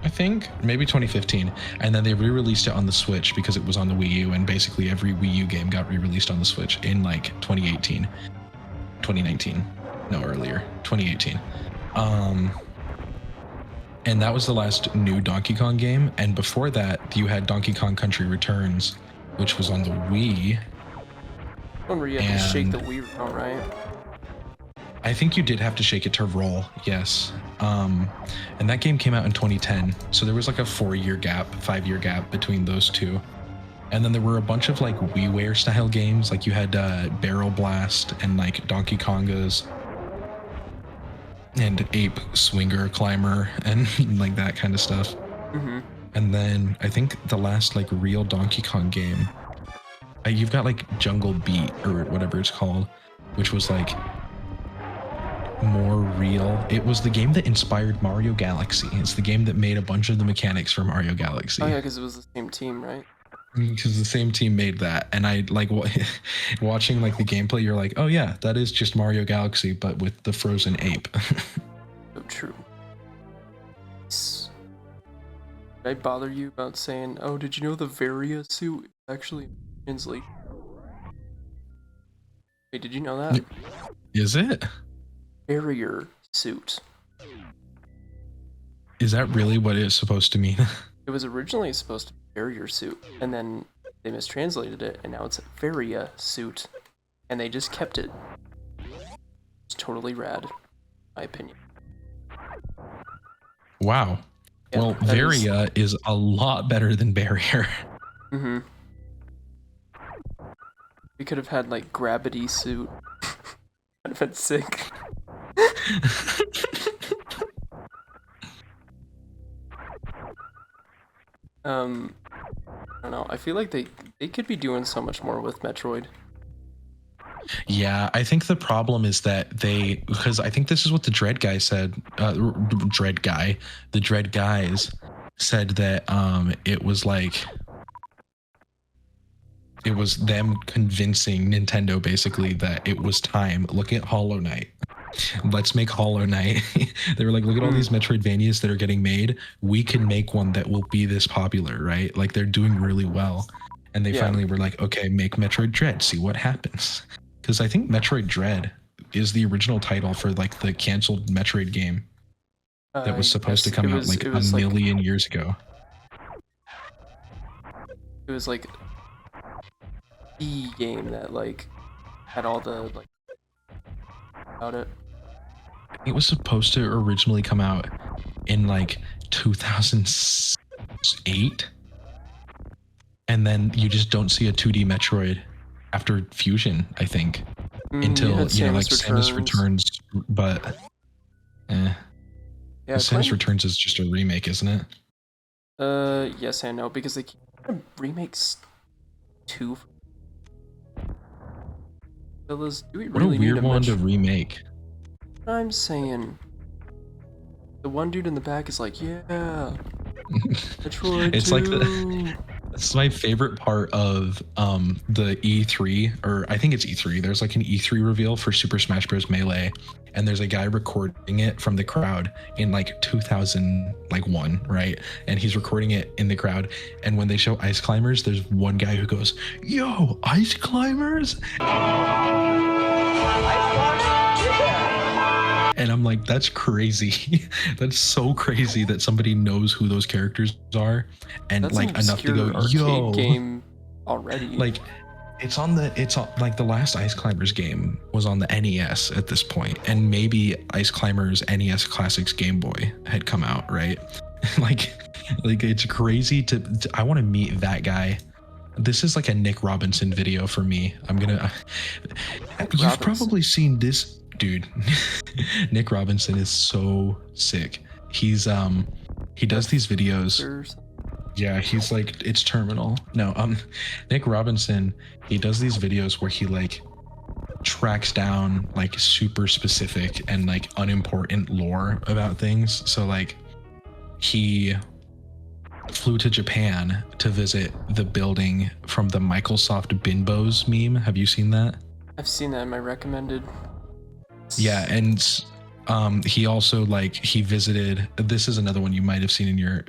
I think, maybe 2015, and then they re-released it on the Switch because it was on the Wii U, and basically every Wii U game got re-released on the Switch in like 2019, no, earlier, 2018. And that was the last new Donkey Kong game, and before that you had Donkey Kong Country Returns, which was on the Wii. One where you have to shake the Wii remote, right? I think you did have to shake it to roll, yes. And that game came out in 2010, so there was like a 5-year gap between those two. And then there were a bunch of like WiiWare style games, like you had Barrel Blast and like Donkey Kongas and Ape Swinger Climber and like that kind of stuff. Mm-hmm. And then I think the last like real Donkey Kong game, you've got like Jungle Beat or whatever it's called, which was like more real. It was the game that inspired Mario Galaxy. It's the game that made a bunch of the mechanics for Mario Galaxy. Oh yeah, because it was the same team, right? Because the same team made that, and I like watching like the gameplay. You're like, oh yeah, that is just Mario Galaxy, but with the frozen ape. So true. Did I bother you about saying, oh, did you know the Varia suit is actually translate? Hey, did you know that? Is it? Barrier suit. Is that really what it's supposed to mean? It was originally supposed to be barrier suit, and then they mistranslated it, and now it's Varia suit, and they just kept it. It's totally rad, in my opinion. Wow. Yeah, well, Varia is a lot better than Barrier. Mm-hmm. We could have had like Gravity suit. That'd have been sick. I don't know. I feel like they could be doing so much more with Metroid. Yeah, I think the problem is that because I think this is what the Dread guy said. The Dread guys said that it was like it was them convincing Nintendo basically that it was time. Look at Hollow Knight. Let's make Hollow Knight. They were like, look at all these Metroidvanias that are getting made. We can make one that will be this popular, right? Like they're doing really well. And they finally were like, okay, make Metroid Dread, see what happens. Because I think Metroid Dread is the original title for like the canceled Metroid game that was supposed to come out like a million years ago. It was like the game that like had all the like about it. It was supposed to originally come out in like 2008, and then you just don't see a 2D Metroid after Fusion, I think, until like Samus Returns. But yeah, Samus Returns is just a remake, isn't it? Yes and no, because they keep remakes too. Fellas, do we really what a weird need one to remake. I'm saying the one dude in the back is like, yeah, Metroid It's 2. like This is my favorite part of the E3, or I think it's E3. There's like an E3 reveal for Super Smash Bros. Melee, and there's a guy recording it from the crowd in like 2001, right? And he's recording it in the crowd. And when they show Ice Climbers, there's one guy who goes, "Yo, Ice Climbers!" And I'm like, that's crazy. That's so crazy that somebody knows who those characters are, and That's like an enough to obscure go, arcade yo. game already. Like, it's on like the last Ice Climbers game was on the NES at this point, and maybe Ice Climbers NES Classics Game Boy had come out, right? like it's crazy to I want to meet that guy. This is like a Nick Robinson video for me. You've probably seen this dude. Nick Robinson is so sick. He's he does these videos. Yeah, he's like, it's terminal. No, Nick Robinson, he does these videos where he like tracks down like super specific and like unimportant lore about things. So like he flew to Japan to visit the building from the Microsoft Binbos meme. Have you seen that? I've seen that in my recommended. Yeah, and he also like he visited, this is another one you might have seen in your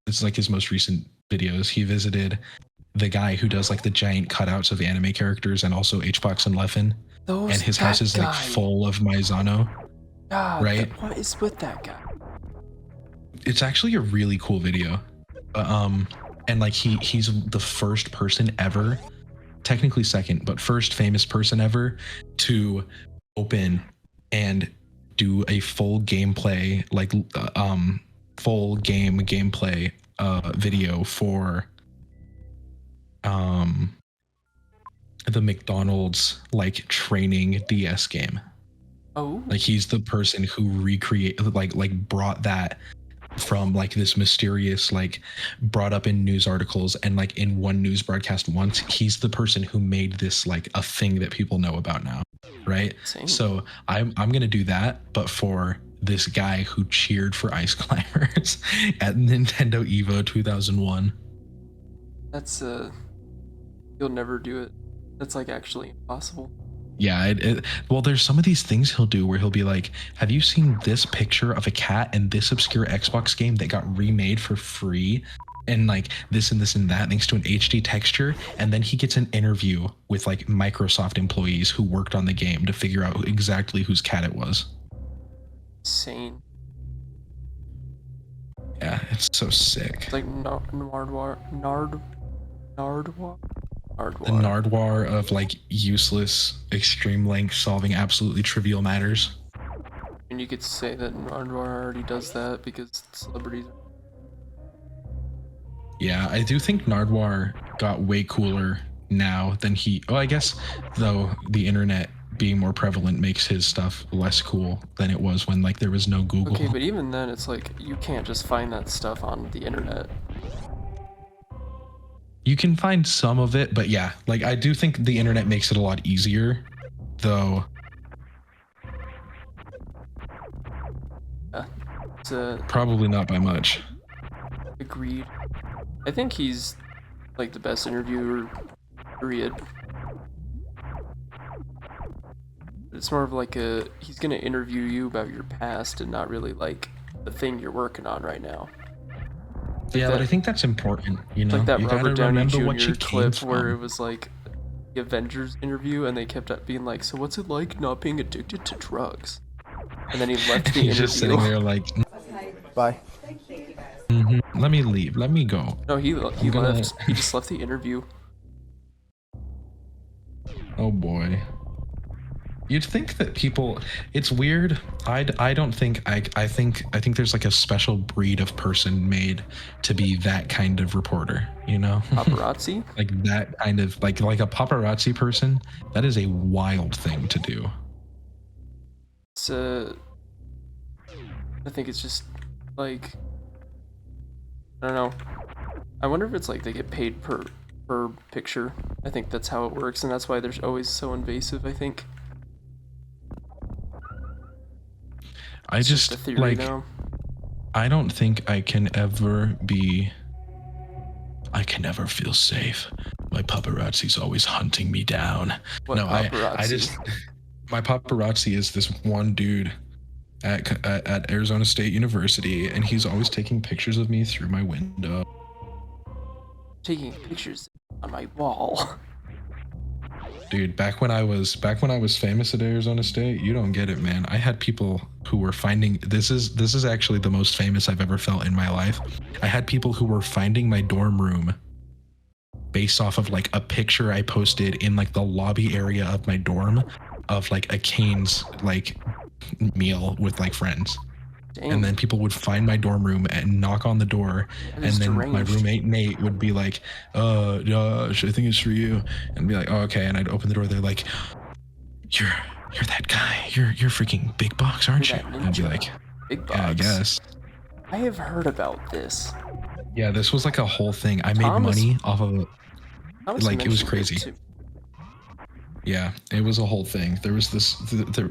it's like his most recent videos. He visited the guy who does like the giant cutouts of anime characters and also HBox and Leffen. And his house is like full of Maizano. God, right? What is with that guy? It's actually a really cool video. And like he's the first person ever, technically second, but first famous person ever to open and do a full gameplay, like full gameplay video for the McDonald's like training DS game. Oh, Like he's the person who brought that from like this mysterious, like brought up in news articles and like in one news broadcast once. He's the person who made this like a thing that people know about now, right? Same. So I'm gonna do that, but for this guy who cheered for Ice Climbers at Nintendo Evo 2001. That's you'll never do it. That's like actually impossible. Yeah, well, there's some of these things he'll do where he'll be like, have you seen this picture of a cat in this obscure Xbox game that got remade for free? And like this and this and that thanks to an HD texture. And then he gets an interview with like Microsoft employees who worked on the game to figure out exactly whose cat it was. Insane. Yeah, it's so sick. It's like Nardwar. The Nardwar of like useless, extreme length solving absolutely trivial matters. And you could say that Nardwar already does that because celebrities. Yeah, I do think Nardwar got way cooler now than he. Oh, I guess though the internet being more prevalent makes his stuff less cool than it was when like there was no Google. Okay, but even then, it's like you can't just find that stuff on the internet. You can find some of it, but yeah, like I do think the internet makes it a lot easier, though. Yeah, it's Probably not by much. agreed. I think he's like the best interviewer, period. It's more of like he's gonna interview you about your past and not really like the thing you're working on right now. Yeah, but I think that's important, you know? Like that You Robert gotta Downey remember what Jr. you clip came where it from. was like the Avengers interview and they kept up being like, so what's it like not being addicted to drugs? And then he left the He's interview. just sitting there like, Bye. let me leave, let me go. No, he gonna- left. He just left the interview. Oh boy. You'd think that people, it's weird. I don't think, I think there's like a special breed of person made to be that kind of reporter, you know? Paparazzi? Like that kind of, like a paparazzi person, that is a wild thing to do. It's I think it's just like, I don't know. I wonder if it's like they get paid per picture. I think that's how it works, and that's why they're always so invasive, I think. I It's just a theory like, now. I don't think I can ever be I can never feel safe. My paparazzi's always hunting me down. What No, I paparazzi? just my paparazzi is this one dude at Arizona State University, and he's always taking pictures of me through my window. Taking pictures on my wall. Dude, back when I was famous at Arizona State, you don't get it, man. I had people who were finding this is actually the most famous I've ever felt in my life. I had people who were finding my dorm room based off of like a picture I posted in like the lobby area of my dorm of like a Cane's like meal with like friends. Dang. And then people would find my dorm room and knock on the door, That and is then my deranged. roommate Nate would be like, Josh, I think it's for you," and be like, "Oh, okay," and I'd open the door. They're like, "You're that guy. You're freaking big box, aren't you?" You're that And I'd be ninja. like, Big "Yeah, I box. guess." I have heard about this. Yeah, this was like a whole thing. I made Thomas- money off of it. Thomas Like, it was mentioned crazy. to- Yeah, it was a whole thing. There was this.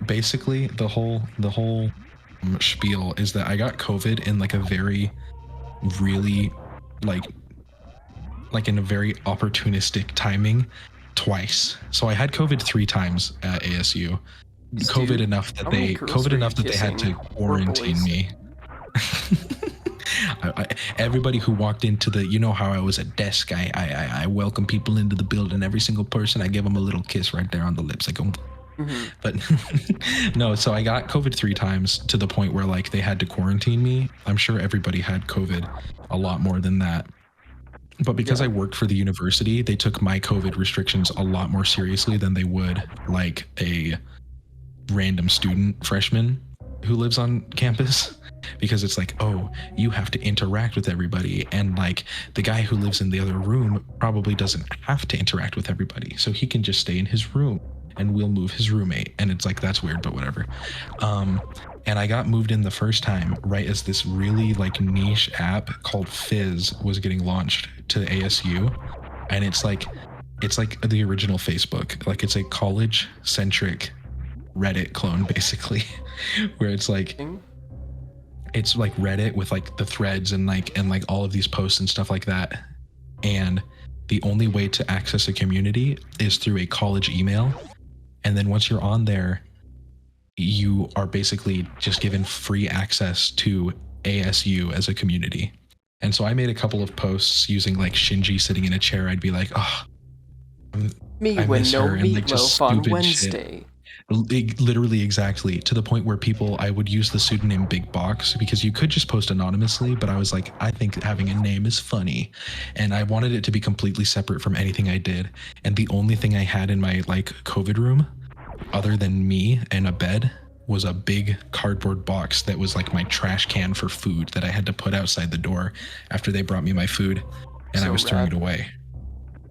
Basically, the whole spiel is that I got COVID in like a very, really, like in a very opportunistic timing, twice. So I had COVID 3 times at ASU. COVID Dude, enough that how many they girls COVID were enough you that they had to kissing? Or quarantine boys? me. Everybody who walked into the, you know how I was a desk, I welcome people into the building. Every single person, I give them a little kiss right there on the lips. I go, but no. So I got COVID 3 times to the point where like they had to quarantine me. I'm sure everybody had COVID a lot more than that. But because I worked for the university, they took my COVID restrictions a lot more seriously than they would like a random student freshman who lives on campus. Because it's like, oh, you have to interact with everybody, and like the guy who lives in the other room probably doesn't have to interact with everybody, so he can just stay in his room and we'll move his roommate. And it's like, that's weird, but whatever. And I got moved in the first time right as this really like niche app called Fizz was getting launched to ASU, and it's like the original Facebook. Like, it's a college centric Reddit clone basically, where it's like Reddit with like the threads and like all of these posts and stuff like that. And the only way to access a community is through a college email. And then once you're on there, you are basically just given free access to ASU as a community. And so I made a couple of posts using like Shinji sitting in a chair. I'd be like, oh, Me I when miss no her, and like just meatloaf on stupid shit. Wednesday. Literally exactly, to the point where I would use the pseudonym Big Box because you could just post anonymously, but I was like, I think having a name is funny, and I wanted it to be completely separate from anything I did. And the only thing I had in my like COVID room other than me and a bed was a big cardboard box that was like my trash can for food that I had to put outside the door after they brought me my food, and I was throwing it away.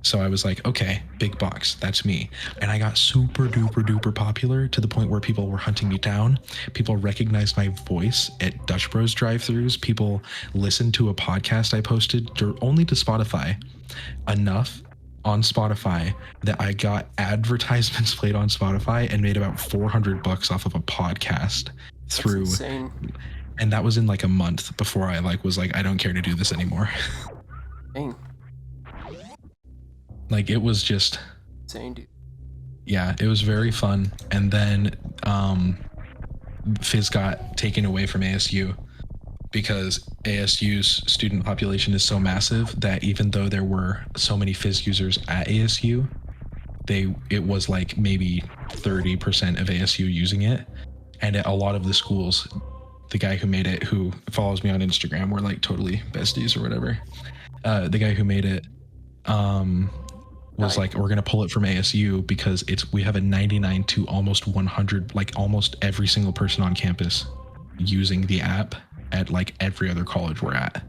So I was like, okay, Big Box, that's me. And I got super duper duper popular to the point where people were hunting me down. People recognized my voice at Dutch Bros drive-thrus. People listened to a podcast I posted only to Spotify, enough on Spotify that I got advertisements played on Spotify and made about $400 off of a podcast through. That's insane. And that was in like a month before I was like, I don't care to do this anymore. Dang. Like, it was just, Insane, dude. yeah, it was very fun. And then Fizz got taken away from ASU because ASU's student population is so massive that even though there were so many Fizz users at ASU, it was like maybe 30% of ASU using it. And at a lot of the schools, the guy who made it, who follows me on Instagram, we're like totally besties or whatever. The guy who made it was like, we're gonna pull it from ASU because we have a 99 to almost 100, like almost every single person on campus using the app at like every other college we're at.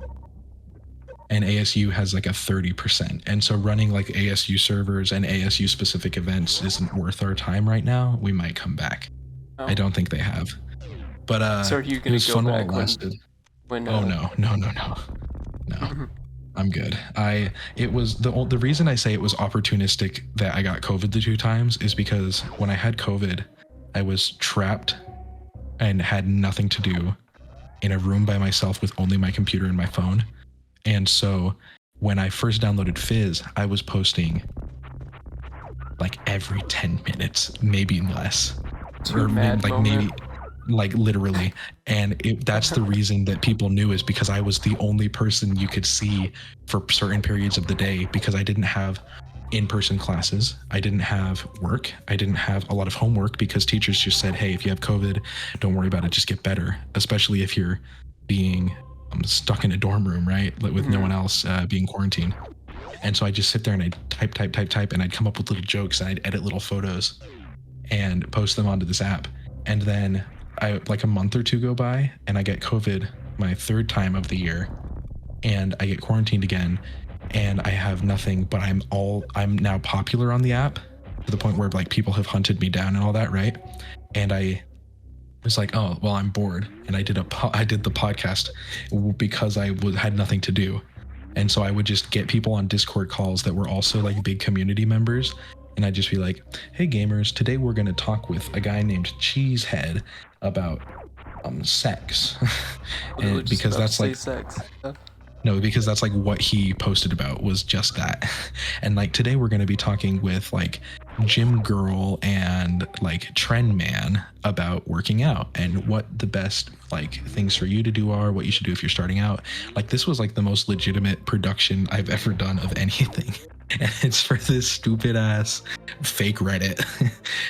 And ASU has like a 30%. And so running like ASU servers and ASU specific events isn't worth our time right now. We might come back. Oh. I don't think they have. But So are you it gonna was go fun while back it lasted. when Oh no. I'm good. The reason I say it was opportunistic that I got COVID the 2 times is because when I had COVID, I was trapped and had nothing to do in a room by myself with only my computer and my phone. And so when I first downloaded Fizz, I was posting like every 10 minutes, maybe less. Your mad like moment. maybe like literally. And that's the reason that people knew, is because I was the only person you could see for certain periods of the day, because I didn't have in-person classes. I didn't have work. I didn't have a lot of homework, because teachers just said, hey, if you have COVID, don't worry about it, just get better, especially if you're being stuck in a dorm room, right? With no one else being quarantined. And so I just sit there and I'd type, and I'd come up with little jokes, and I'd edit little photos and post them onto this app. And then like a month or two go by, and I get COVID, my third time of the year, and I get quarantined again, and I have nothing, but I'm now popular on the app to the point where like people have hunted me down and all that, right? And I was like, oh, well, I'm bored, and I did the podcast because I had nothing to do. And so I would just get people on Discord calls that were also like big community members. And I'd just be like, hey gamers, today we're going to talk with a guy named Cheesehead about sex. And because that's like sex. Yeah. no, because that's like what he posted about, was just that. And like today we're going to be talking with like Gym Girl and like Trend Man about working out and what the best like things for you to do are, what you should do if you're starting out. Like this was like the most legitimate production I've ever done of anything. And it's for this stupid ass fake Reddit.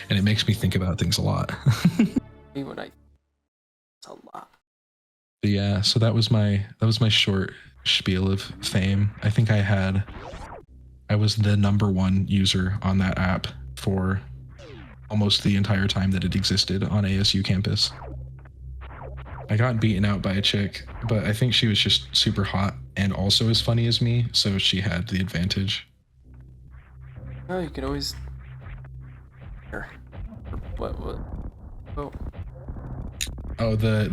And it makes me think about things a lot. It's a lot. But yeah, so that was my short spiel of fame. I think I was the #1 user on that app for almost the entire time that it existed on ASU campus. I got beaten out by a chick, but I think she was just super hot and also as funny as me, so she had the advantage. Oh, you can always. Here. What? Oh. Oh, the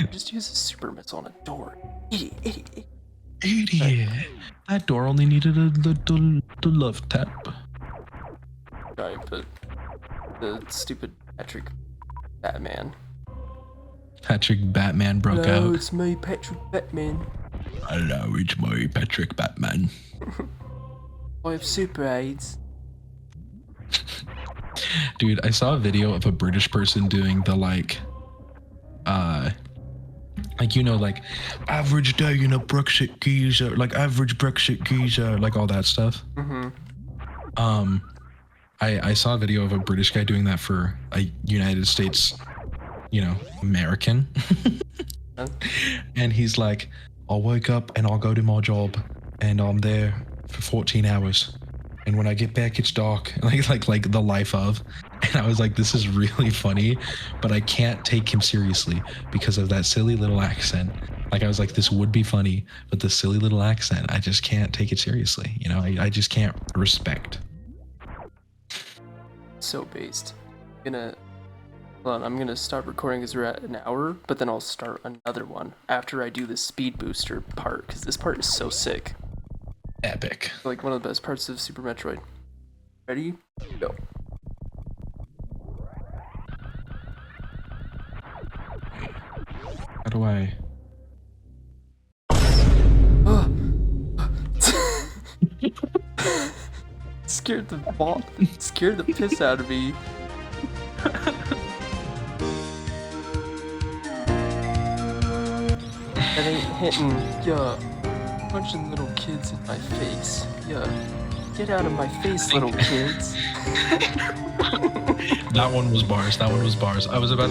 Just use a super missile on a door. Idiot. idiot. That door only needed a little love tap. Right, but the stupid Patrick Batman. Patrick Batman broke Hello, out. it's me, Patrick Batman. Hello, it's me, Patrick Batman. I have super AIDS. Dude, I saw a video of a British person doing the like average day in a Brexit geezer, like average Brexit geezer, like all that stuff. Mm-hmm. I saw a video of a British guy doing that for a United States, American. And he's like, I'll wake up and I'll go to my job and I'm there for 14 hours. And when I get back, it's dark. Like the life of. And I was like, this is really funny, but I can't take him seriously because of that silly little accent. Like I was like, this would be funny, but the silly little accent, I just can't take it seriously. I just can't respect. So based. Hold on, I'm gonna stop recording because we're at an hour, but then I'll start another one after I do the speed booster part, because this part is so sick. Epic. Like one of the best parts of Super Metroid. Ready? Go. How do I? Scared the piss out of me. That ain't hitting. Yeah. Punching little kids in my face. Yeah. Get out of my face, little kids. That one was bars. I was about